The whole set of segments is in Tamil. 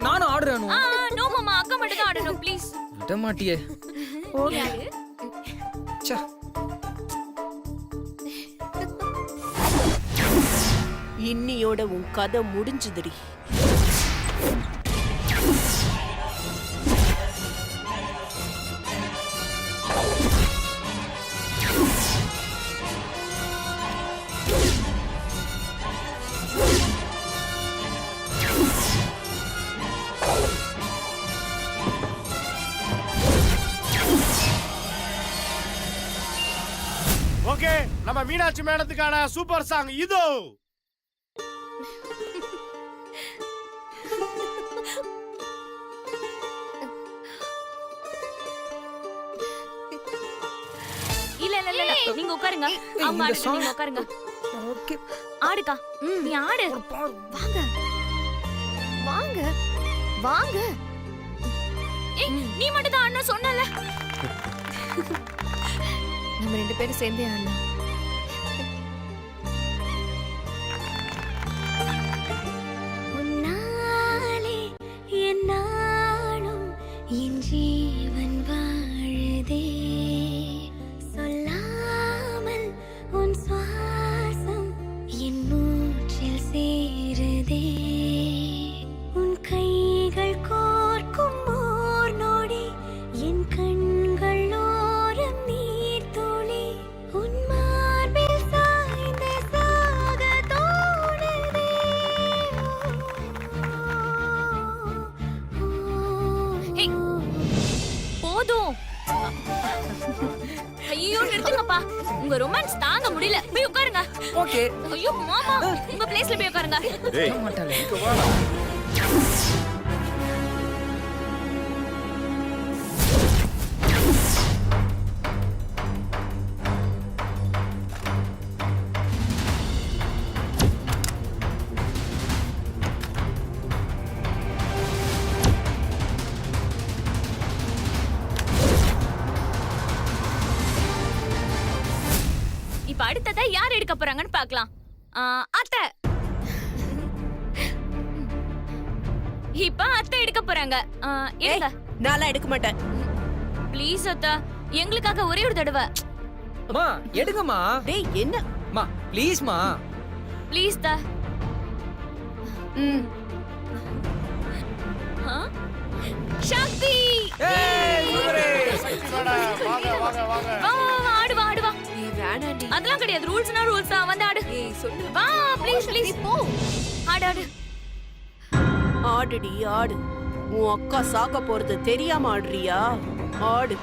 நானும் ஆடுறேன். நோ மாமா, அக்கா மட்டும் தான் ஆடணும் ப்ளீஸ். விட மாட்டியே. ஓகே. ச்சே. இன்னியோட உன் கதை முடிஞ்சுதுடி. ஓகே, நம்ம மீனாட்சி மேடத்துக்கான சூப்பர் சாங் இதோ. இல்ல நீங்க உட்காருங்க. அவங்க ஆடுங்க, நீங்க உட்காருங்க. ஓகே. ஆடுக்கா. நீ ஆடு. வாங்க வாங்க வாங்க. ஏய், நீ மட்டும் தான் ஆடணும் சொன்னல. நம்ம 2 பேரும் சேர்ந்தே ஆடலாம். உன்னாலே என்னாலும் என் ஜீவன் வாழுதே, சொல்லாமல் உன் சுவாசம் என் மூச்சில் சேருதே, உன் கைகள் கோர்க்கும் ஓர் நொடி என் கண்கள் ஓரம் நீர் துளி, உன் மார்பில் சாய்ந்த சாக தோணுதே. ஏய், போதும். ஐயோ நிறுத்துங்கப்பா, உங்க ரொமான்ஸ் தாங்க முடியல. போய் உட்காருங்க. ஓகே. ஐயோ மாமா, உங்க பிளேஸ்ல போய் உட்காருங்க. டேய், விட மாட்டாளே. இங்க வாடா. இப்ப அடுத்ததா யார் எடுக்க போறாங்கன்னு பார்க்கலாம். அத்தை. இப்ப அத்தை எடுக்க போறாங்க. எடுங்க. நான்லாம் எடுக்க மாட்டேன். ப்ளீஸ் அத்தை, எங்களுக்காக ஒரே ஒரு தடவை. அம்மா எடுங்கம்மா. டேய் என்ன? அம்மா ப்ளீஸ்மா. ப்ளீஸ் தா. சக்தி. ஏய் சூப்பரே. மேடம், வாங்க வாங்க வாங்க. வா வா வா, ஆடு வா ஆடு வா. ஏய் வேணாண்டி. அதெல்லாம் கிடையாது, ரூல்ஸ்னா ரூல்ஸ் தான். வந்து ஆடு. ஏய் சொல்லு. வா ப்ளீஸ் ப்ளீஸ் போ. ஆடு ஆடு. ஆடுடி ஆடு. உன் அக்கா சாக போறது தெரியாம ஆடுறியா? ஆடு.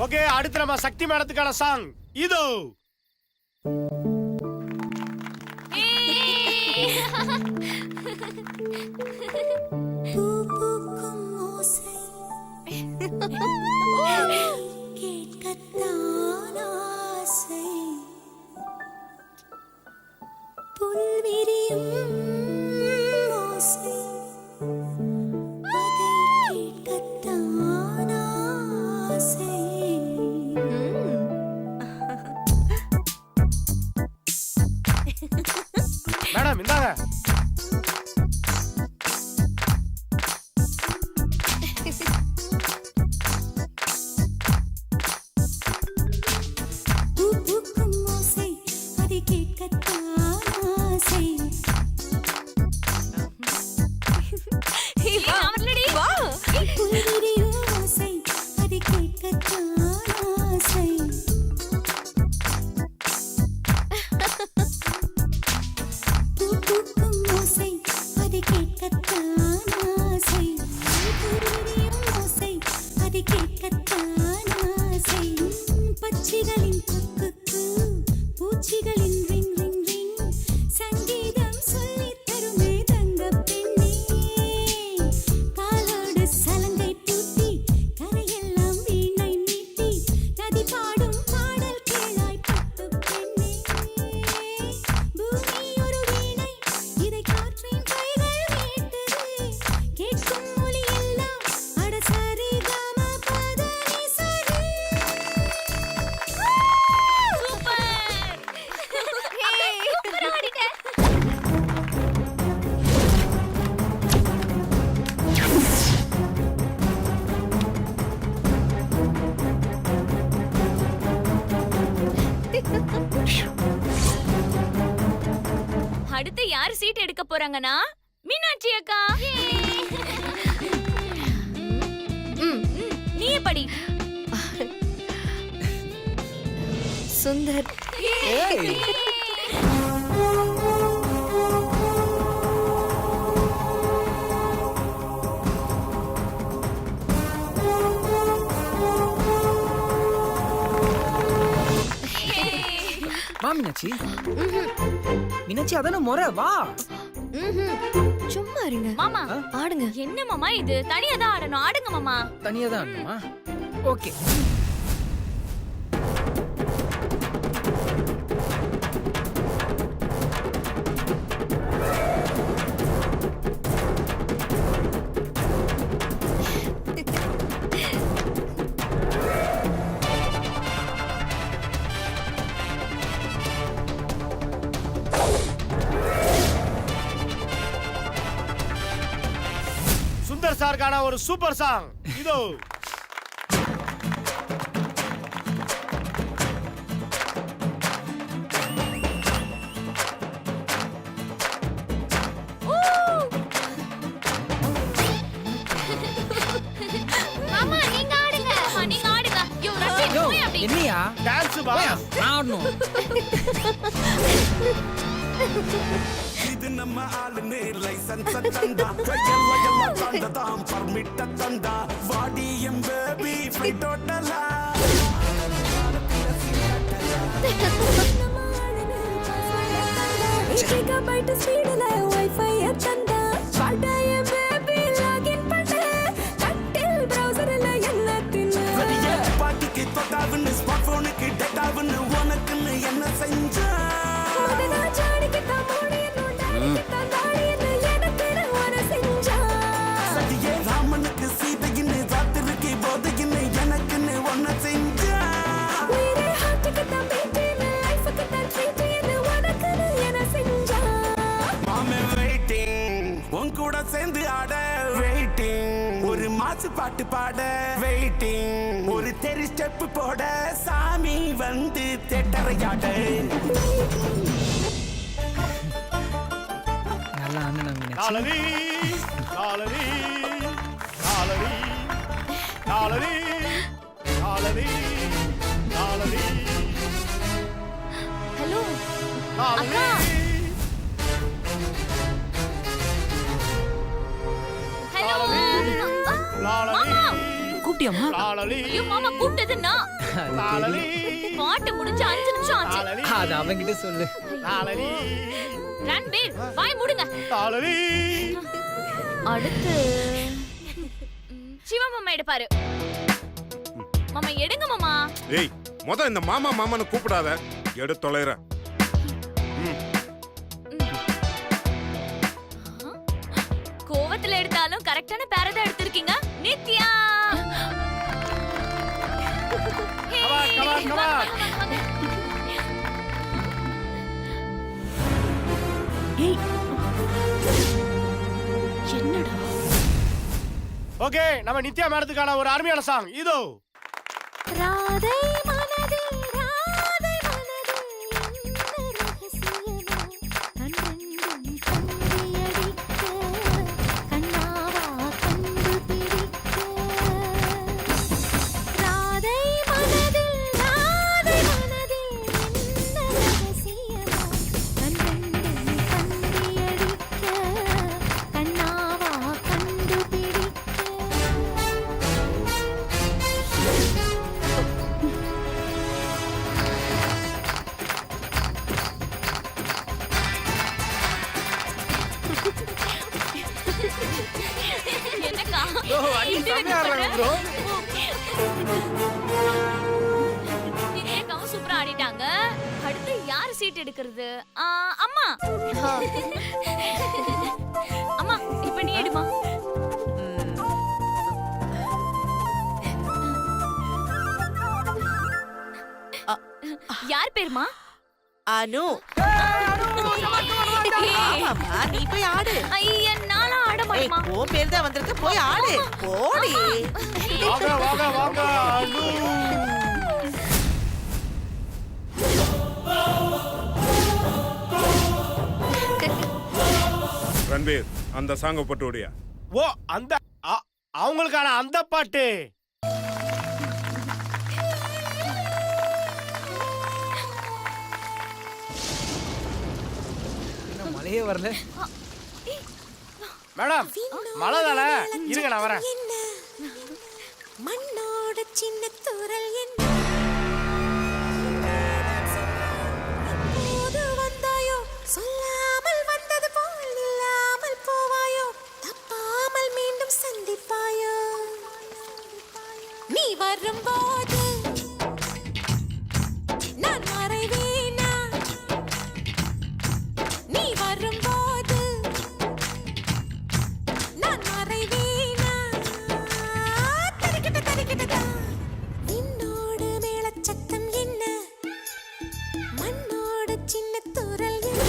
ஓகே, அடுத்து நம்ம சக்தி மேடத்துக்கான சாங் இதோ. பூக்கும் ஓசை கேட்கத்தான் ஆசை, புல்விரியும் ஓசை அதை கேட்கத்தான் ஆசை. மேடம் இந்தாங்க. அதை கேட்கத்தான் ஆசை பட்சிகளின் குக்கு பூச்சிகளின் ரிங் ரிங் ரிங் சங்கீதம் சொல்லித் தருமே தங்கப் பெண்ணே காலோடு சலங்கை பூட்டி கரையெல்லாம் வீணை மீட்டி நதி பாடும் பாடல் கேளாய் பட்டுப் பெண்ணே பூமி ஒரு வீணை இதை காற்றின் கைகள் மீட்டுது கேட்கும் ஒலி எல்லாம் அட சரி கம பத நீ சரி சூப்பர் ஆடிட்ட. அடுத்து யார் சீட் எடுக்க போறாங்கன்னா மீனாட்சி அக்கா. நீ படி. சுந்தர் ஏய் வா மீனாட்சி. மீனாட்சி அதான முறை, வா. ம்ஹும். சும்மா இருங்க மாமா ஆடுங்க. என்ன மாமா இது? தனியா தான் ஆடணும். ஆடுங்க மாமா. தனியா தான் ஆடணுமா? ஓகே. சுந்தர் சாருக்கான ஒரு சூப்பர் சாங் இதோ. மாமா நீங்க ஆடுங்க. நீங்க ஆடுங்க. யோ ரஞ்சித் யோ, போய் அப்படி. என்னையா? டான்ஸ் பா. நான் ஆடணும். இது நம்ம ஆளுன்னு லைசன்ஸ் தந்தா எல்லாம் தந்ததாம் பர்மிட்ட தந்தா வாடி எம் பேபி ஃப்ளை டோட்டலா GB ஸ்பீடுல வைஃபை தந்தா படைய பேபி லாகின் பண்ண கட்டில் பிரவுசர்ல என்ன தின்னு பாட்டிக்கு தொட்டாவுன்னு ஸ்மார்ட் போனுக்கு டேட்டாவுன்னு உனக்குன்னு என்ன செஞ்சா மதனா ஜாடிக்கு தான் மூடியன்னு தாடியன்னு எனக்கு ஒரு செஞ்சா சதியே ராமனுக்கு சீதையின்னு ராத்திரிக்கு போதையின்னு எனக்குன்னு ஒன்ன செஞ்சா உயிரே ஹார்ட்டுக்கு தான் பீட்டின்னு லைஃபுக்கு தான் ட்ரீட்டின்னு உனக்கு என்ன செஞ்சா மாமே வெயிட்டிங் உன் கூட சேர்ந்து ஆட வெயிட்டிங் ஒரு மாசு பாட்டு பாட வெயிட்டிங் ஒரு தெரி ஸ்டெப் போட சாமி வந்து தேட்டரையாட நல்லா ஆடுனா மீனாட்சி. லாலரி லாலரி லாலரி லாலரி லாலரி லாலரி ஹலோ லாலரி. ஹலோ. லாலரி கூப்பிட்டியாமா? லாலரி ஐயோ மாமா கூப்பிட்டது நான். லாலரி பாட்டு முடிஞ்சு 5 நிமிஷம் ஆச்சு. லாலரி அது அவங்கிட்ட சொல்லு. லாலரி ரன்பீர் வாய் மூடுங்க. லாலரி. அடுத்து சிவா மாமா எடுப்பாரு. மாமா எடுங்க மாமா. ஏய் முத இந்த மாமா மாமான்னு கூப்பிடாத, எடு தொலைற. கோவத்துல எடுத்தாலும் கரெக்டான பேர தான் எடுத்திருக்கீங்க. Nithya. Come on, come on. ஏய் என்னடா ஓகே, நம்ம நித்யா மேடத்துக்கான ஒரு அருமையான சாங் இதோ. ராதை மனதே ராதை மனதே என்ன ரகசியமோ கண்ணெண்டும் கண்ணியடிக்க கண்ணாவா கண்டுபிடிக்க ராதை மனதே என்ன ரகசியமோ கண்ணெண்டும் கண்ணியடிக்க கண்ணாவா கண்டுபிடிக்க ப்ரோ நித்யாக்காவும் சூப்பரா ஆடிட்டாங்க. அடுத்து யாரு சீட் எடுக்கிறது? அம்மா. அம்மா இப்ப நீ எடுமா. யார் பேருமா? அனு. ஆமாம்மா, நீ போய் ஆடு. ஐயா நானும் ஆட ஏய், மாட்டேமா. உன் பேர் தான் வந்திருக்கு, போய் ஆடு. போடி. வாங்க வாங்க வாங்க அனு. ரன்பீர் அந்த சாங்க போட்டு ஓடியா. ஓ அந்த அவங்களுக்கான அந்த பாட்டு. இன்னும் மழையே வரல. மேடம் மழை தானே, இருங்க நான் வரேன். என்ன மண்ணோட சின்ன தூரல் என்ன எப்போது வந்தாயோ சொல்லாமல் வந்தது போல் இல்லாமல் போவாயோ தப்பாமல் மீண்டும் சந்திப்பாயோ நீ வரும்போது நான் மறைவேனா நீ வரும்போது நான் மறைவேனா தரிக்கிட்ட நின்னோடு மேளச்சத்தம் என்ன மண்ணோடு சின்ன தூரல் என்ன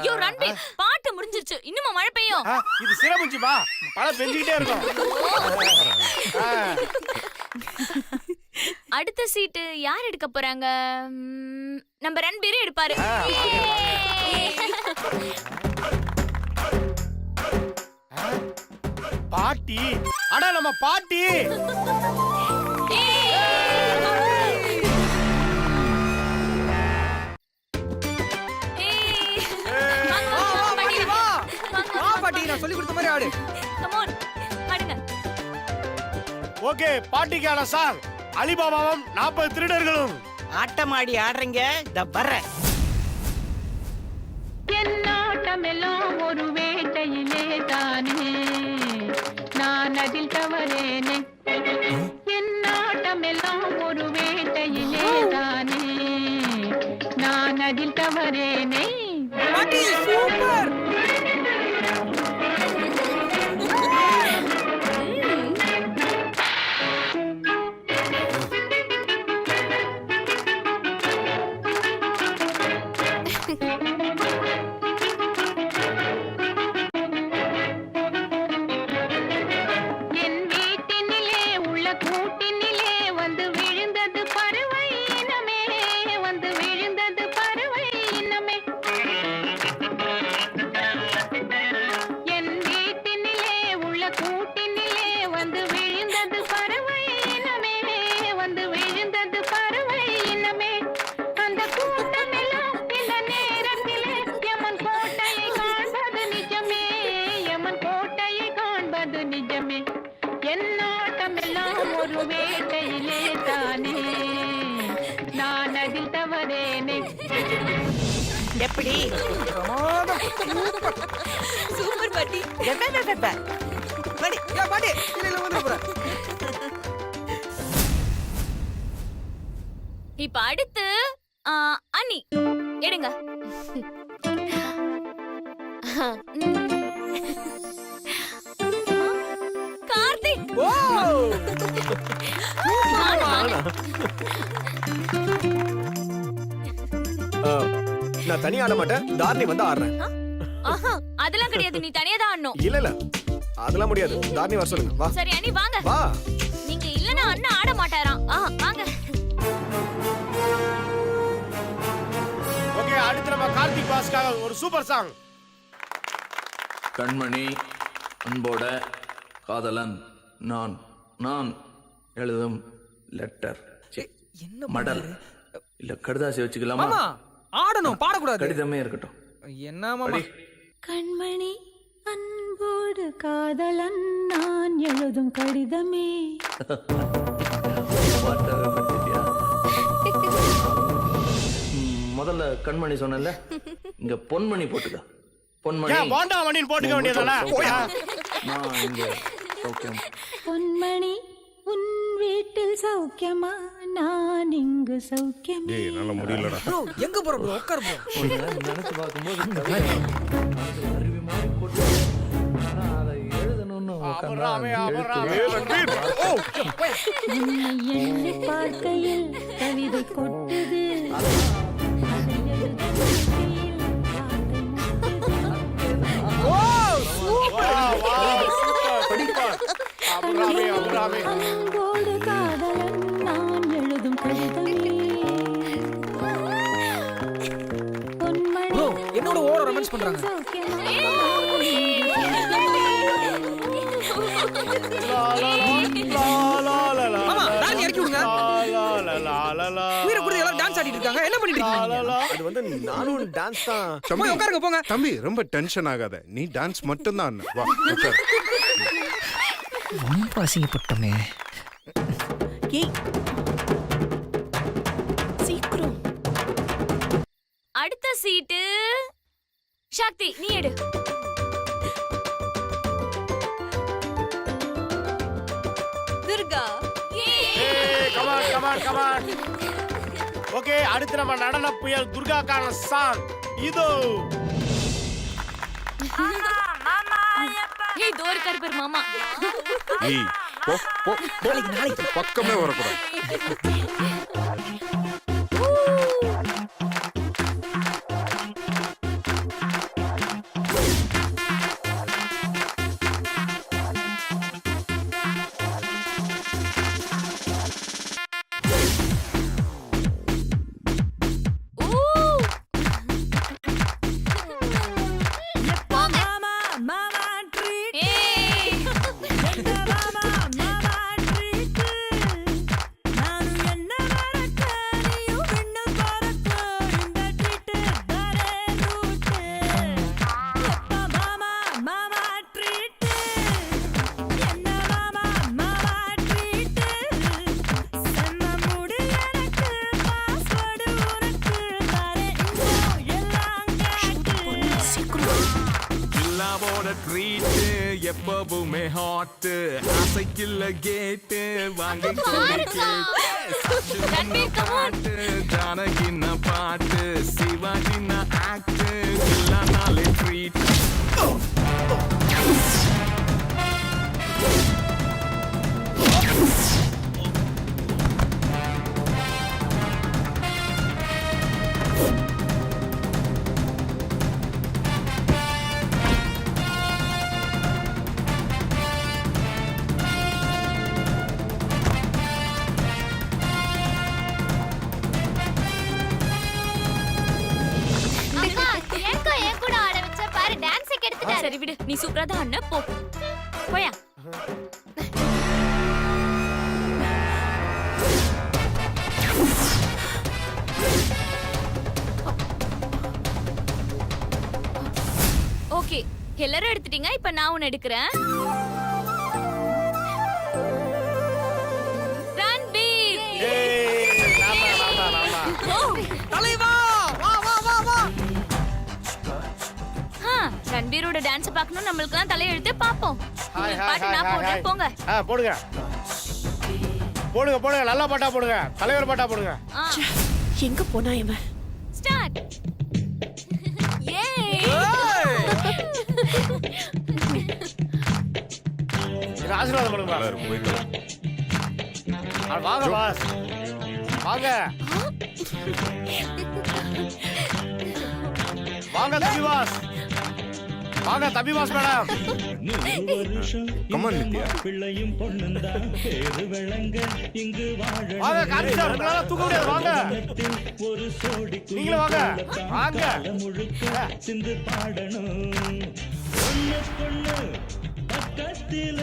யோ ரன்பீர், பாட்டு முடிஞ்சிருச்சு. இன்னுமா மழை பெய்யும்? இது சிறப்புஞ்சுமா, மழை பெஞ்சுக்கிட்டே இருக்கும். அடுத்த சீட்டு யார் எடுக்க போறாங்க? நம்ம ரன்பீர் எடுப்பாரு. பாட்டி, அட நம்ம பாட்டி. பாட்டி நான் சொல்லி கொடுத்த மாதிரி ஆடு. Come on, ஆடுங்க. ஓகே, பாட்டிக்கான சாங் அலிபாபாவும் 40 திருடர்களும். ஆட்டமாடி ஆடுறீங்க, இந்த வர்றேன். என்னாட்டமெல்லாம் ஒரு வேட்டையிலே தானே நான் அதில் தவறேனே என்னாட்டமெல்லாம் ஒரு வேட்டையிலே தானே நான் அதில் தவறேனே பாட்டி சூப்பர். என் வீட்டினிலே உள்ள கூட்டினிலே வந்து விழுந்தது பறவை இனமே வந்து விழுந்தது பறவை இனமே என் வீட்டினிலே உள்ள கூட்டினிலே வந்து விழுந்தது பறவை இனமே வந்து விழுந்தது பறவை இனமே அந்த கூட்டமெல்லாம் இந்த நேரத்திலே யமன் கோட்டையை காண்பது நிஜமே யமன் கோட்டையை காண்பது நிஜமே என்னாட்டமெல்லாம் ஒரு வேட்டையிலே தானே நான் அதில் தவறேனே எப்படி? சூப்பர் பாட்டி. படி. ஏ பாட்டி இல்ல வந்து போறேன். இப்ப அடுத்து அனி எடுங்க. கார்த்திக். ஓ நான் தனியா ஆட மாட்டேன், தாரணி வந்து ஆடுறேன். அதெல்லாம் கிடையாது, நீ தனியா தான் ஆடணும். இல்ல இல்ல அதெல்லாம் முடியாது, தாரணி வர சொல்லுங்க. வா சரி அனி வாங்க. வா. நீங்க இல்லனா அண்ணா ஆட மாட்டாராம். வாங்க. கார்த்திக் பாஸ்க்காக ஒரு சூப்பர் சாங். கண்மணி அன்போட காதலன் நான் நான் எழுதும் லெட்டர் என்ன மடல் இல்ல கடுதாசி வச்சுக்கலாமா? மாமா ஆடணும், பாடக்கூடாது. கடிதமே இருக்கட்டும். என்ன மாமா? படி. கண்மணி அன்போடு காதலன் நான் எழுதும் கடிதமே. பாட்டாவே படிச்சிட்டியா? முதல்ல கண்மணி சொன்னல, இங்க பொன்மணி போட்டுக்க. பொன்மணி ஏன் போண்டா மணின்னு போட்டுக்க வேண்டியதானே? நான் இங்க சௌக்கியம். பொன்மணி உன் வீட்டில் சௌக்கியமா, நான் இங்கு சௌக்கியமே. ஏய் நல்ல முடியலடா. ப்ரோ எங்க போற ப்ரோ? உட்கார் ப்ரோ. நினைச்சு பார்க்கும்போது அருவி மாதிரி போட்டு ஆனா அதை எழுதணும்னு உட்கார்ந்தா உன்னை எண்ணி பார்க்கையில் கவிதை கொட்டுது. அதை எழுதும் வாழ்க்கையில் வார்த்தை முட்டுது. அன்போடு காதலன் நான் எழுதும் கடிதமே. பொன்மணி ப்ரோ என்னோட ஓவரா ரொமான்ஸ் பண்றாங்க. மாமா டான்ஸ் இறக்கி விடுங்க. உயிரை கொடுத்து எல்லாரும் டான்ஸ் ஆடிட்டு இருக்காங்க. என்ன பண்ணிட்டு இருக்கீங்க? அது வந்து நானும் டான்ஸ் தான். போய் உட்காருங்க போங்க. தம்பி ரொம்ப டென்ஷன் ஆகாத. நீ டான்ஸ் மட்டும் தான். வா உட்கார். ரொம்ப அசிங்கப்பட்டமே. ஏய் சீக்கிரம். அடுத்த சீட்டு சக்தி நீ எடு. துர்கா. ஓகே, அடுத்து நம்ம நடன புயல் துர்காக்கான சாங் இதோ. ஏய் தோர் கருப்பர் மாமா. ஏய் போ போ நாளைக்கு பக்கமே வரக்கூடாது. எப்பவுமே ஹாட் ஆசைக்குள்ள கேட்டு வாங்கி ஜானகின்ன பாட்டு சிவாஜின்ன ஆக்ட் எல்லா நாளே ட்ரீட். சரி விடு, நீ சூப்பரா தான் ஆடுன. போ போயா. ஓகே எல்லாரும் எடுத்துட்டீங்க. இப்ப நான் ஒன்னு எடுக்கிறேன். ரன்பீர். தலைவா வா வா வா வா. ரன்பீரோட டான்ஸ் பார்க்கணும். நம்மளுக்கு தான் தலையெழுத்து பாப்போம். பாட்டு நான் போடுறேன். போங்க. போடுங்க போடுங்க போடுங்க. நல்ல பாட்டா போடுங்க. தலைவர் பாட்டா போடுங்க. எங்க போனா இவன்? ஸ்டார்ட். ஆசீர்வாதம் பண்ணுங்க. வாங்க பாஸ் வாங்க வாங்க தம்பி பாஸ். வாங்க தம்பி பாஸ் மேடம். கமான் நித்யா. வாங்க கார்த்தி சார் உங்களால தூக்க முடியாது வாங்க நீங்களும் வாங்க வாங்க சிந்து பாடணும் ஒண்ணு பக்கத்தில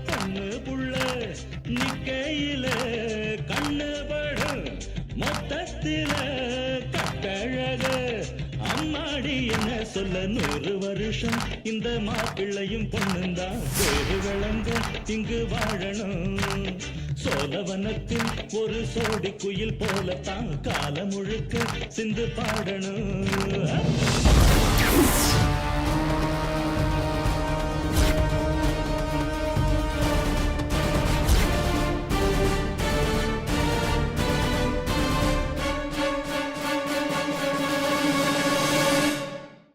பொண்ணு புள்ள நிக்கையில கண்ணு படும் மொத்தத்தில கட்டழக அம்மாடி என்ன சொல்ல 100 வருஷம் இந்த மாப்பிள்ளையும் பொண்ணுந்தான் வேறு விளங்க இங்கு வாழணும் சோழவனத்தில் ஒரு சோடி குயில் போலத்தான் காலம் முழுக்க சிந்து பாடணும்